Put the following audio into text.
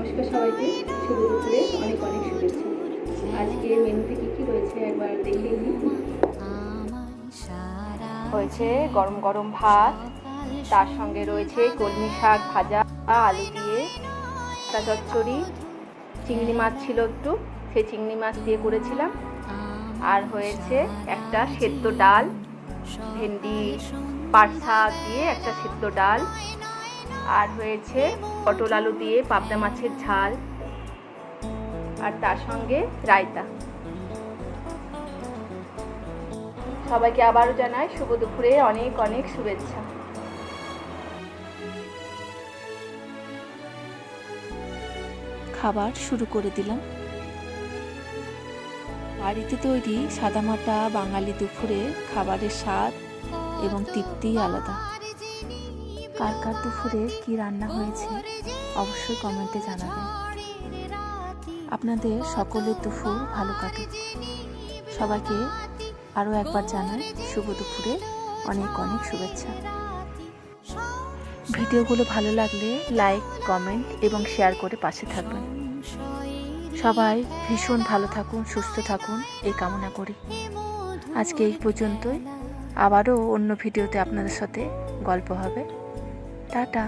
নমস্কার সবাইকে, শুভ দুপুরে অনেক অনেক শুভেচ্ছা। আজকে মেনুতে কি রয়েছে একবার দেখে নিই। হয়েছে গরম গরম ভাত, তার সঙ্গে রয়েছে কলমি শাক ভাজা আলু দিয়ে, একটা চচ্চড়ি, চিংড়ি মাছ ছিল একটু, সেই চিংড়ি মাছ দিয়ে করেছিলাম। আর হয়েছে একটা সেদ্ধ ডাল, ভেন্ডি পাট শাক দিয়ে একটা সেদ্ধ ডাল। আর হয়েছে পটল আলু দিয়ে পাবদা মাছের ঝাল, আর তার সঙ্গে রায়তা। সবাইকে আবারও জানাই শুভ দুপুরে অনেক অনেক শুভেচ্ছা। খাবার শুরু করে দিলাম। বাড়িতে তৈরি সাদামাটা বাঙালি দুপুরে খাবারের স্বাদ এবং তৃপ্তি আলাদা। কার কার দুপুরে কি রান্না হয়েছে অবশ্যই কমেন্টে জানাবেন। আপনাদের সকলের দুপুর ভালো কাটুক। সবাইকে আরও একবার জানাই শুভ দুপুরে অনেক অনেক শুভেচ্ছা। ভিডিওগুলো ভালো লাগলে লাইক, কমেন্ট এবং শেয়ার করে পাশে থাকবেন। সবাই ভীষণ ভালো থাকুন, সুস্থ থাকুন এই কামনা করি। আজকে এই পর্যন্তই, আবারও অন্য ভিডিওতে আপনাদের সাথে গল্প হবে। টাটা।